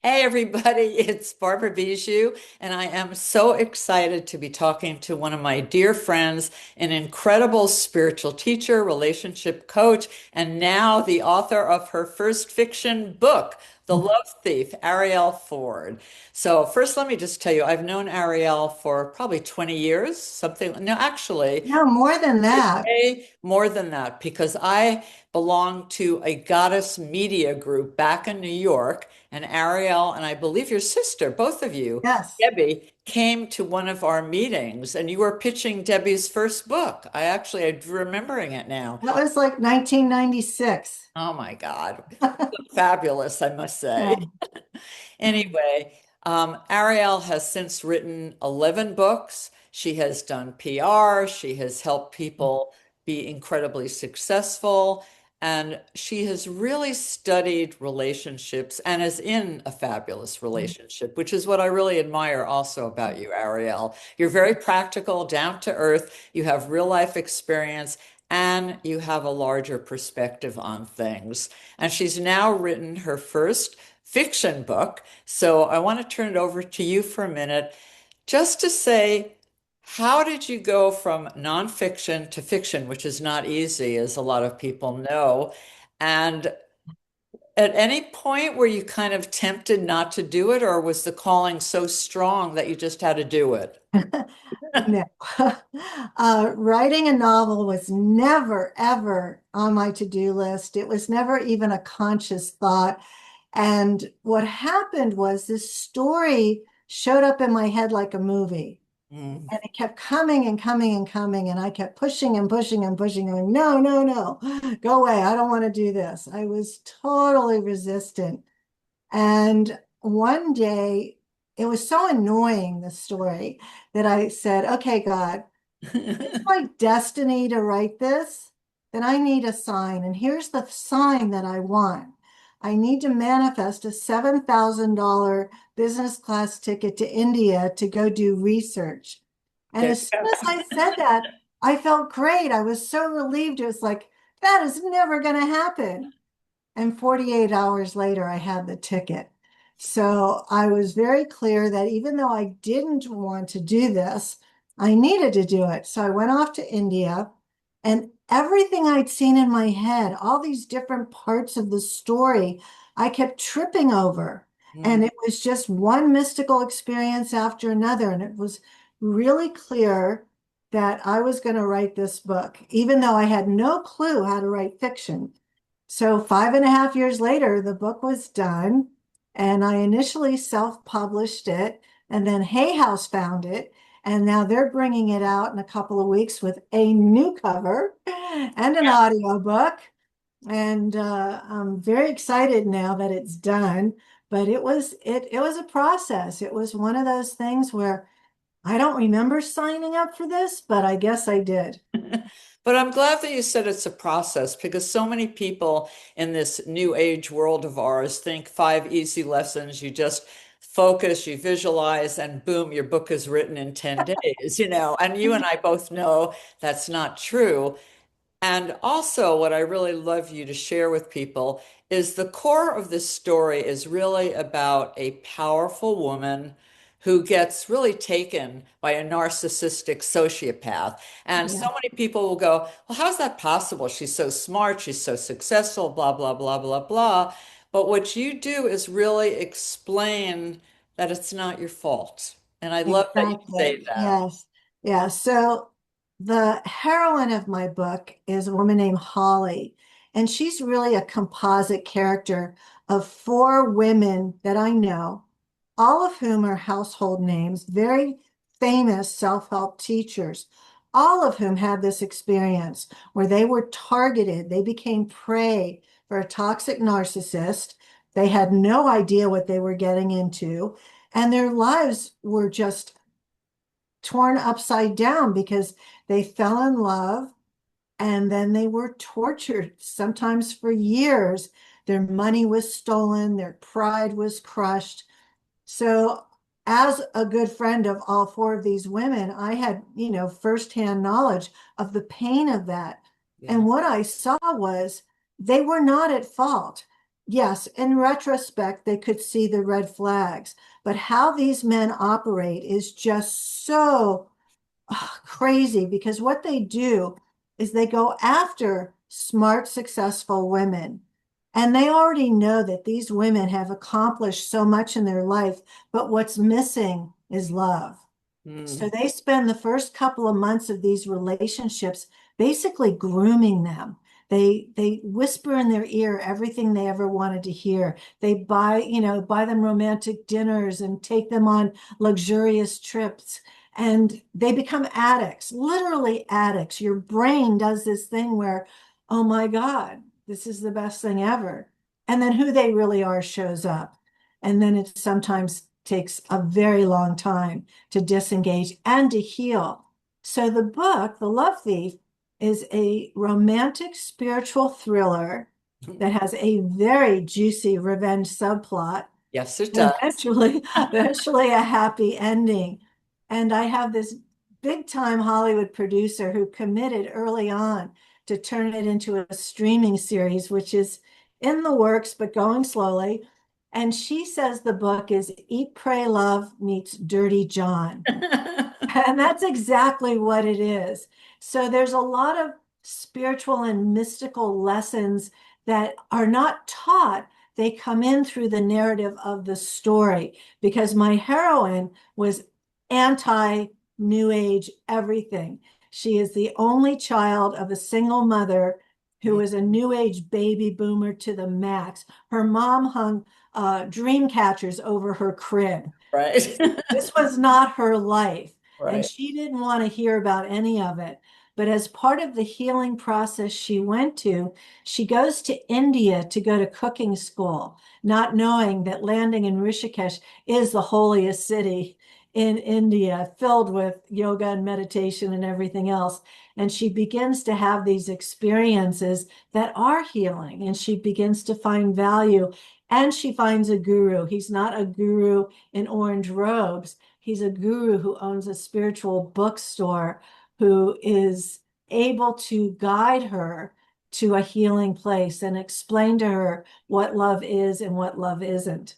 Hey everybody, it's Barbara Biziou, and I am so excited to be talking to one of my dear friends, an incredible spiritual teacher, relationship coach, and now the author of her first fiction book, The Love Thief, Arielle Ford. So first, let me just tell you, I've known Arielle for probably 20 years, something. No, actually, No, more than that. way more than that, because I belong to a goddess media group back in New York, and Ariel and I believe your sister, both of you, Yes. Debbie, came to one of our meetings, and you were pitching Debbie's first book. I'm remembering it now. That was like 1996. Oh my God. Fabulous, I must say. Yeah. Anyway, Ariel has since written 11 books. She has done PR. She has helped people be incredibly successful. And she has really studied relationships and is in a fabulous relationship, which is what I really admire also about you, Ariel. You're very practical, down to earth. You have real life experience and you have a larger perspective on things. And she's now written her first fiction book. So I want to turn it over to you for a minute just to say, how did you go from nonfiction to fiction, which is not easy, as a lot of people know? And at any point were you kind of tempted not to do it, or was the calling so strong that you just had to do it? No. Writing a novel was never, ever on my to-do list. It was never even a conscious thought. And what happened was this story showed up in my head like a movie. Mm. And it kept coming and coming and coming. And I kept pushing and pushing and pushing, going, no, no, no, go away. I don't want to do this. I was totally resistant. And one day, it was so annoying, the story, that I said, okay, God, it's my destiny to write this, then I need a sign. And here's the sign that I want. I need to manifest a $7,000 business class ticket to India to go do research. And There as soon you as I said that, I felt great. I was so relieved. It was like, that is never going to happen. And 48 hours later, I had the ticket. So I was very clear that even though I didn't want to do this, I needed to do it. So I went off to India, and everything I'd seen in my head, all these different parts of the story, I kept tripping over. go. And it was just one mystical experience after another. And it was really clear that I was going to write this book, even though I had no clue how to write fiction. So 5.5 years later, the book was done, and I initially self-published it, and then Hay House found it, and now they're bringing it out in a couple of weeks with a new cover and an audiobook. And I'm very excited now that it's done. But it was a process. It was one of those things where I don't remember signing up for this, but I guess I did. But I'm glad that you said it's a process because so many people in this new age world of ours think 5 easy lessons. You just focus, you visualize, and boom, your book is written in 10 days, And you and I both know that's not true. And also, what I really love you to share with people is the core of this story is really about a powerful woman who gets really taken by a narcissistic sociopath. And so Yeah, many people will go, well, how's that possible? She's so smart, she's so successful, blah, blah, blah, blah, blah. But what you do is really explain that it's not your fault. And I love that you say exactly. that. Yes. Yeah. So the heroine of my book is a woman named Holly, and she's really a composite character of four women that I know, all of whom are household names, very famous self-help teachers, all of whom had this experience where they were targeted. They became prey for a toxic narcissist. They had no idea what they were getting into, and their lives were just torn upside down because they fell in love and then they were tortured, sometimes for years. Their money was stolen, their pride was crushed. So, as a good friend of all four of these women, I had, firsthand knowledge of the pain of that. Yeah. And what I saw was they were not at fault. yes, in retrospect, they could see the red flags, but how these men operate is just so crazy because what they do is they go after smart, successful women. And they already know that these women have accomplished so much in their life, but what's missing is love. So Mm, they spend the first couple of months of these relationships basically grooming them. They whisper in their ear everything they ever wanted to hear. They buy them romantic dinners and take them on luxurious trips. And they become addicts, literally addicts. Your brain does this thing where, oh my God, this is the best thing ever. And then who they really are shows up. And then it sometimes takes a very long time to disengage and to heal. So the book, The Love Thief, is a romantic spiritual thriller mm. that has a very juicy revenge subplot Yes, it and does. eventually a happy ending. And I have this big time Hollywood producer who committed early on to turn it into a streaming series, which is in the works, but going slowly. And she says the book is Eat, Pray, Love meets Dirty John. And that's exactly what it is. So there's a lot of spiritual and mystical lessons that are not taught. They come in through the narrative of the story because my heroine was anti New Age everything. She is the only child of a single mother who Mm, was a New Age baby boomer to the max. Her mom hung dream catchers over her crib. right. This was not her life, and Right. she didn't want to hear about any of it. But as part of the healing process she went to, she goes to India to go to cooking school, not knowing that landing in Rishikesh is the holiest city in India, filled with yoga and meditation and everything else. And she begins to have these experiences that are healing, and she begins to find value. And she finds a guru. He's not a guru in orange robes. He's a guru who owns a spiritual bookstore who is able to guide her to a healing place and explain to her what love is and what love isn't.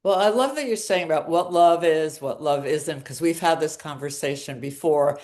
Well, I love that you're saying about what love is, what love isn't, because we've had this conversation before.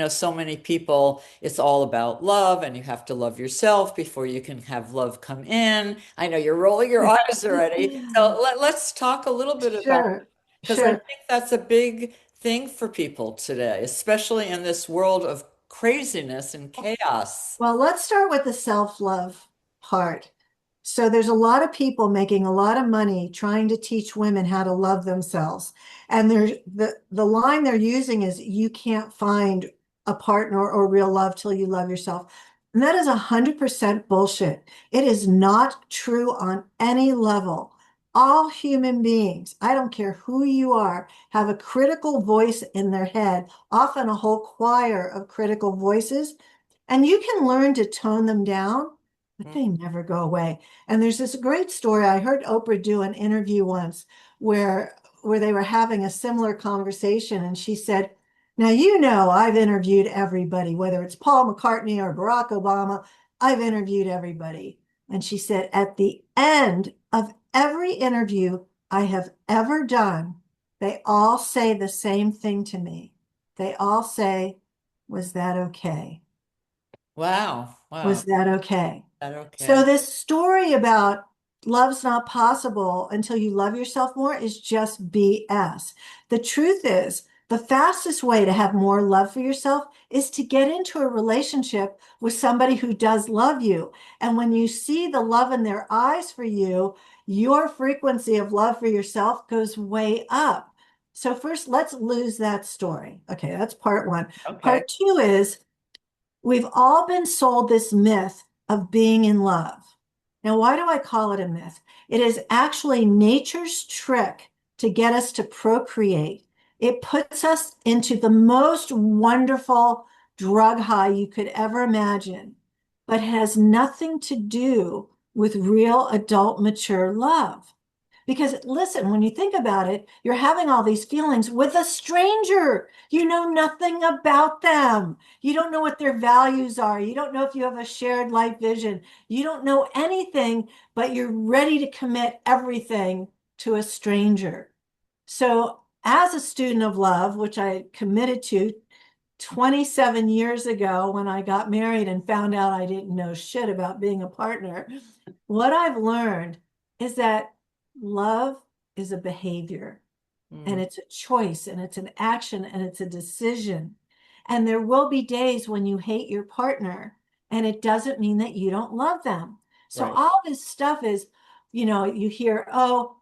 So many people, it's all about love, and you have to love yourself before you can have love come in. I know you're rolling your eyes already. So let's talk a little bit about, Sure, because I sure. think that's a big thing for people today, especially in this world of craziness and chaos. Well, let's start with the self-love part. So there's a lot of people making a lot of money trying to teach women how to love themselves. And there's the line they're using is you can't find a partner or real love till you love yourself. And that is 100% bullshit. It is not true on any level. All human beings, I don't care who you are, have a critical voice in their head, often a whole choir of critical voices, and you can learn to tone them down, but Mm. they never go away. And there's this great story. I heard Oprah do an interview once where they were having a similar conversation, and she said, "Now you know I've interviewed everybody, whether it's Paul McCartney or Barack Obama, I've interviewed everybody." And she said, "At the end of every interview I have ever done, they all say the same thing to me. They all say, 'Was that okay?'" Wow. Wow. Was that okay? That So okay. this story about love's not possible until you love yourself more is just BS. The truth is, the fastest way to have more love for yourself is to get into a relationship with somebody who does love you. And when you see the love in their eyes for you, your frequency of love for yourself goes way up. So first, let's lose that story. Okay, that's part one. Okay. Part two is we've all been sold this myth of being in love. Now, why do I call it a myth? It is actually nature's trick to get us to procreate. It puts us into the most wonderful drug high you could ever imagine, but has nothing to do with real adult mature love. Because listen, when you think about it, you're having all these feelings with a stranger. You know nothing about them. You don't know what their values are. You don't know if you have a shared life vision. You don't know anything, but you're ready to commit everything to a stranger. So, as a student of love, which I committed to 27 years ago when I got married and found out I didn't know shit about being a partner, what I've learned is that love is a behavior and Mm, it's a choice and it's an action and it's a decision. And there will be days when you hate your partner, and it doesn't mean that you don't love them. So right. all this stuff is, you hear, oh,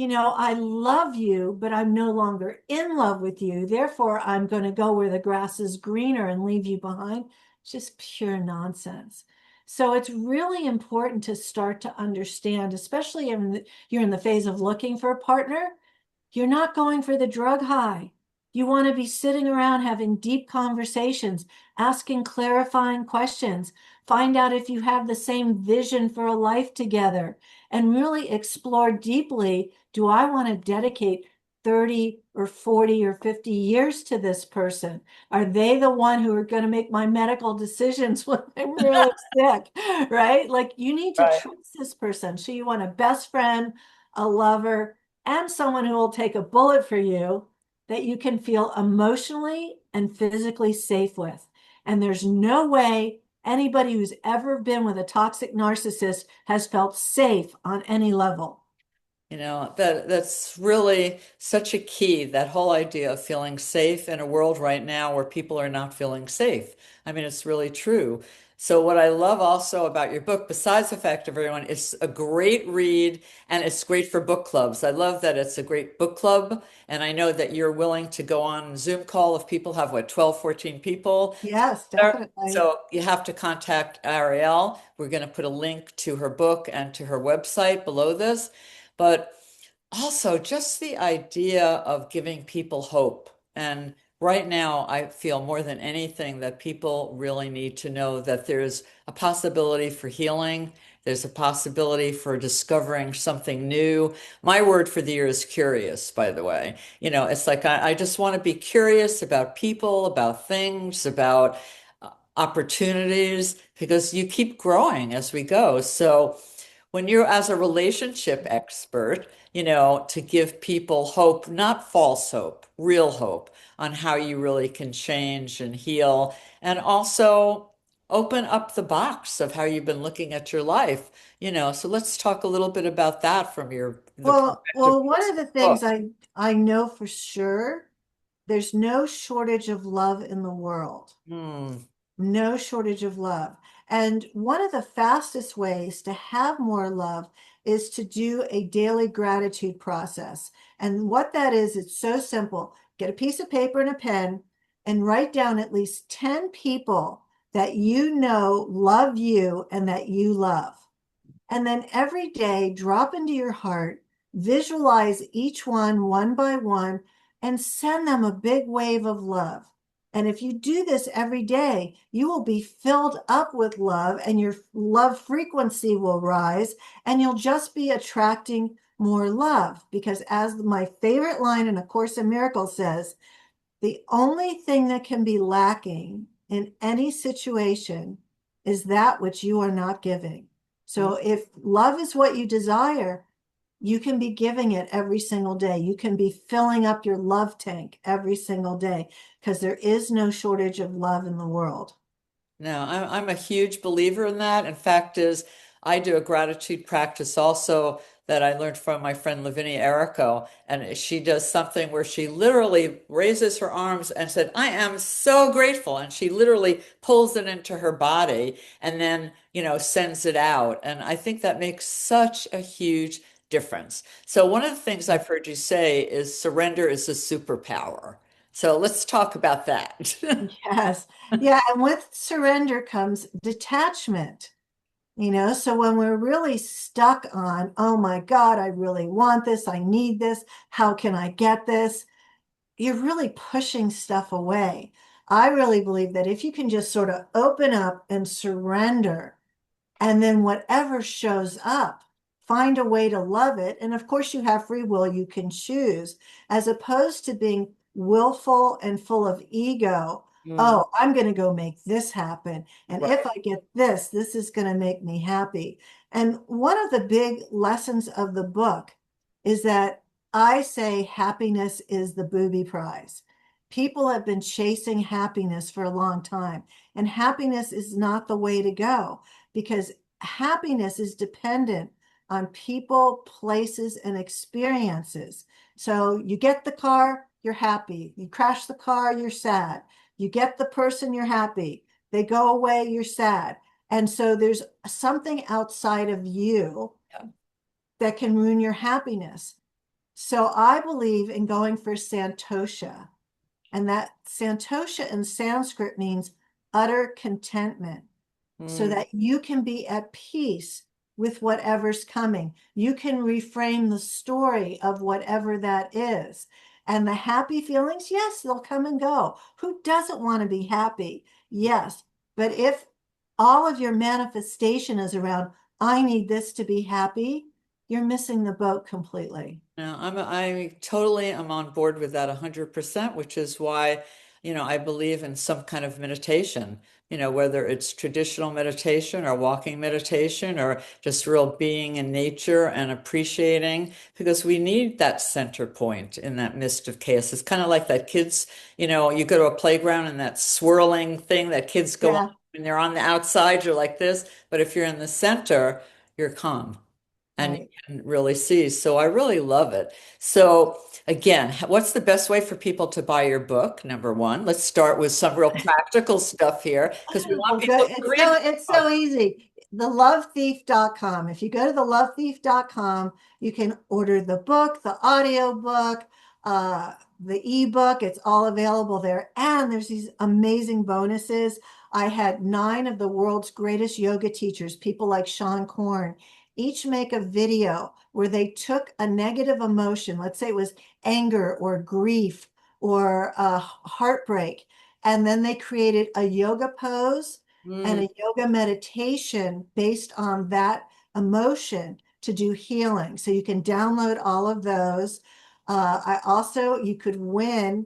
I love you, but I'm no longer in love with you. Therefore, I'm going to go where the grass is greener and leave you behind. It's just pure nonsense. So it's really important to start to understand, especially if you're in the phase of looking for a partner, you're not going for the drug high. You want to be sitting around having deep conversations, asking clarifying questions, find out if you have the same vision for a life together, and really explore deeply, do I want to dedicate 30 or 40 or 50 years to this person? Are they the one who are going to make my medical decisions when I'm really sick? Right? Like you need to Right. trust this person. So you want a best friend, a lover, and someone who will take a bullet for you that you can feel emotionally and physically safe with. And there's no way anybody who's ever been with a toxic narcissist has felt safe on any level. That's really such a key, that whole idea of feeling safe in a world right now where people are not feeling safe. I mean, it's really true. So what I love also about your book, besides the fact, everyone, it's a great read and it's great for book clubs. I love that it's a great book club. And I know that you're willing to go on Zoom call if people have, what, 12, 14 people. Yes, definitely. So you have to contact Arielle. We're going to put a link to her book and to her website below this. But also, just the idea of giving people hope. And right now, I feel more than anything that people really need to know that there's a possibility for healing. There's a possibility for discovering something new. My word for the year is curious, by the way. It's like I just want to be curious about people, about things, about opportunities, because you keep growing as we go. So, when you're as a relationship expert, to give people hope, not false hope, real hope on how you really can change and heal, and also open up the box of how you've been looking at your life, So let's talk a little bit about that from the perspective Well, of one this of the book. things I know for sure, there's no shortage of love in the world. Hmm. No shortage of love. And one of the fastest ways to have more love is to do a daily gratitude process. And what that is, it's so simple. Get a piece of paper and a pen and write down at least 10 people that you know love you and that you love. And then every day, drop into your heart, visualize each one by one, and send them a big wave of love. And if you do this every day, you will be filled up with love, and your love frequency will rise, and you'll just be attracting more love. Because, as my favorite line in A Course in Miracles says, the only thing that can be lacking in any situation is that which you are not giving. So if love is what you desire, you can be giving it every single day. You can be filling up your love tank every single day because there is no shortage of love in the world. No, I'm a huge believer in that. In fact, I do a gratitude practice also that I learned from my friend Lavinia Errico, and she does something where she literally raises her arms and said, "I am so grateful," and she literally pulls it into her body and then, sends it out. And I think that makes such a huge difference. So one of the things I've heard you say is surrender is a superpower. So let's talk about that. Yes. Yeah. And with surrender comes detachment. So when we're really stuck on, oh my God, I really want this, I need this, how can I get this? You're really pushing stuff away. I really believe that if you can just sort of open up and surrender, and then whatever shows up, find a way to love it. And of course, you have free will, you can choose, as opposed to being willful and full of ego. Mm, Oh, I'm going to go make this happen. And if right. I get this is going to make me happy. And one of the big lessons of the book is that I say happiness is the booby prize. People have been chasing happiness for a long time, and happiness is not the way to go because happiness is dependent on people, places, and experiences. So you get the car, you're happy. You crash the car, you're sad. You get the person, you're happy. They go away, you're sad. And so there's something outside of you Yeah. that can ruin your happiness. So I believe in going for Santosha. And that Santosha in Sanskrit means utter contentment, so Mm. that you can be at peace with whatever's coming. You can reframe the story of whatever that is. And the happy feelings, yes, they'll come and go. Who doesn't want to be happy? Yes. But if all of your manifestation is around, I need this to be happy, you're missing the boat completely. No, I totally am on board with that 100%, which is why, I believe in some kind of meditation, whether it's traditional meditation or walking meditation or just real being in nature and appreciating, because we need that center point in that midst of chaos. It's kind of like that kids, you go to a playground and that swirling thing that kids go on Yeah, when they're on the outside, you're like this, but if you're in the center, you're calm and you right. can really see. So I really love it. So again, what's the best way for people to buy your book? Number one, let's start with some real practical stuff here because we want Well, good. people to read the It's book. so easy. TheLoveThief.com. If you go to thelovethief.com, you can order the book, the audio book, the ebook. It's all available there. And there's these amazing bonuses. I had 9 of the world's greatest yoga teachers, people like Sean Korn, each make a video where they took a negative emotion, let's say it was anger or grief or heartbreak, and then they created a yoga pose and Mm, a yoga meditation based on that emotion to do healing. So you can download all of those. You could win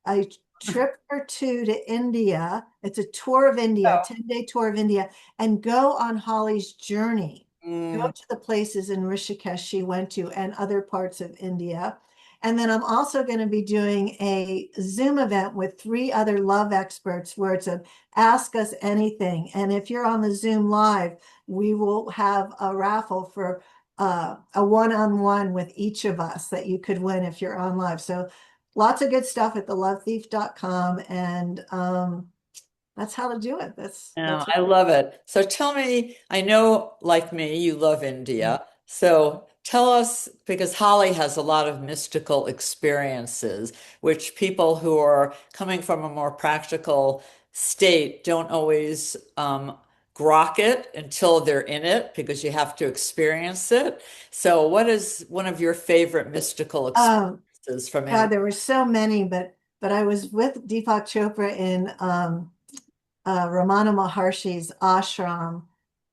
a trip or two to India. It's a tour of India, a 10-day tour of India, and go on Holly's journey. Go mm. to the places in Rishikesh she went to and other parts of India. And then I'm also going to be doing a Zoom event with 3 other love experts where it's a ask us anything. And if you're on the Zoom live, we will have a raffle for a one-on-one with each of us that you could win if you're on live. So lots of good stuff at thelovethief.com. And that's how to do it. Yeah, That's what. I love it. So tell me, I know like me, you love India. So tell us, because Holly has a lot of mystical experiences, which people who are coming from a more practical state don't always grok it until they're in it, because you have to experience it. So what is one of your favorite mystical Um, experiences from God, India? there were so many, but I was with Deepak Chopra in Ramana Maharshi's ashram,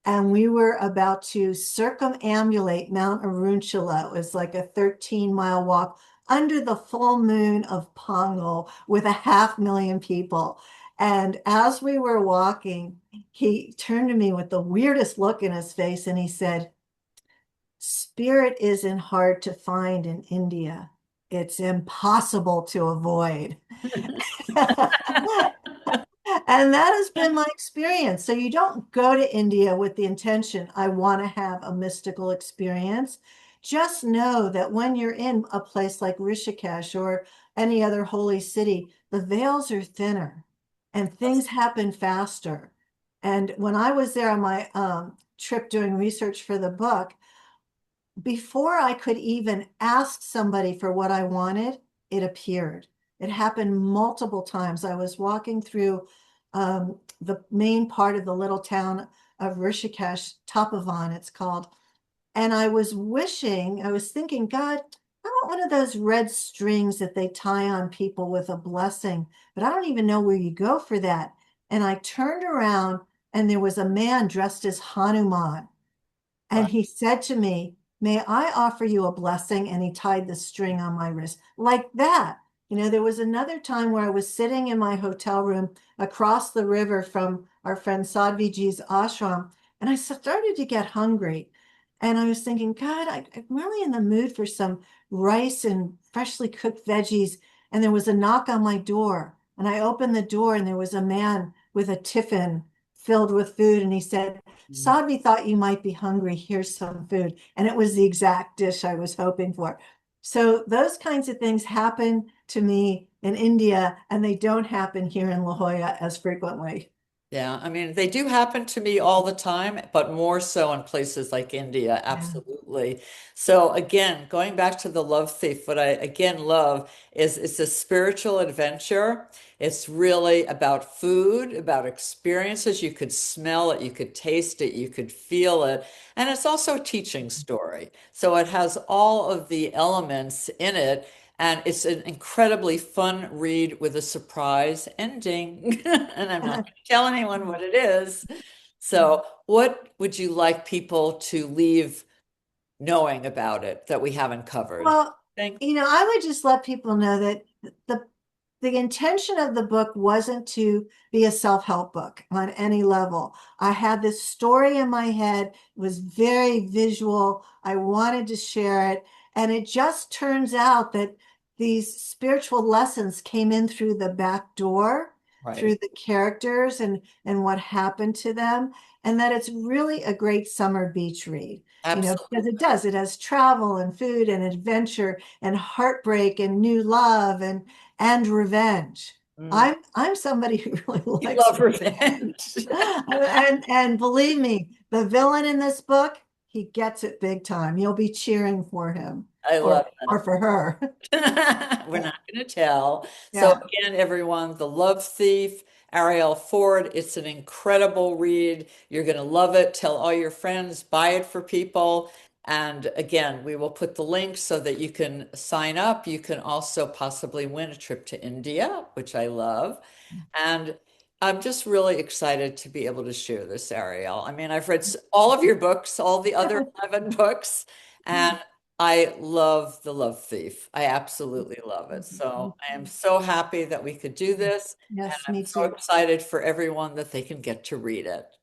and we were about to circumambulate Mount Arunachala. It was like a 13-mile walk under the full moon of Pongal with 500,000 people. And as we were walking, he turned to me with the weirdest look in his face and he said, Spirit isn't hard to find in India. It's impossible to avoid. And that has been my experience. So you don't go to India with the intention, I want to have a mystical experience. Just know that when you're in a place like Rishikesh or any other holy city, the veils are thinner and things happen faster. And when I was there on my trip doing research for the book, before I could even ask somebody for what I wanted, it appeared. It happened multiple times. I was walking through the main part of the little town of Rishikesh, Tapovan, it's called. And I was thinking, God, I want one of those red strings that they tie on people with a blessing, but I don't even know where you go for that. And I turned around and there was a man dressed as Hanuman. And Wow. he said to me, may I offer you a blessing? And he tied the string on my wrist like that. There was another time where I was sitting in my hotel room across the river from our friend Sadhviji's ashram, and I started to get hungry. And I was thinking, God, I'm really in the mood for some rice and freshly cooked veggies. And there was a knock on my door. And I opened the door, and there was a man with a tiffin filled with food. And he said, Mm. Sadhvi thought you might be hungry. Here's some food. And it was the exact dish I was hoping for. So those kinds of things happen to me in India, and they don't happen here in La Jolla as frequently. Yeah, I mean, they do happen to me all the time, but more so in places like India, Yeah. absolutely. So again, going back to the love thief, what I again love is it's a spiritual adventure. It's really about food, about experiences. You could smell it, you could taste it, you could feel it. And it's also a teaching story. So it has all of the elements in it. And it's an incredibly fun read with a surprise ending. And I'm not going to tell anyone what it is. So, what would you like people to leave knowing about it that we haven't covered? Well, Think? I would just let people know that the the intention of the book wasn't to be a self-help book on any level. I had this story in my head, it was very visual. I wanted to share it. And it just turns out that these spiritual lessons came in through the back door, through Right. the characters and what happened to them. And that it's really a great summer beach read, because Absolutely. it does. It has travel and food and adventure and heartbreak and new love and revenge. Mm. I'm somebody who really You likes love revenge. revenge. And believe me, the villain in this book, he gets it big time. You'll be cheering for him I or love or for her. We're not going to tell. So Yeah. again, everyone, The Love Thief, Arielle Ford, it's an incredible read. You're going to love it. Tell all your friends, buy it for people. And again, we will put the link so that you can sign up. You can also possibly win a trip to India, which I love. And I'm just really excited to be able to share this, Ariel. I mean, I've read all of your books, all the other 11 books, and I love The Love Thief. I absolutely love it. So I am so happy that we could do this, and Yes, I'm me so too. excited for everyone that they can get to read it.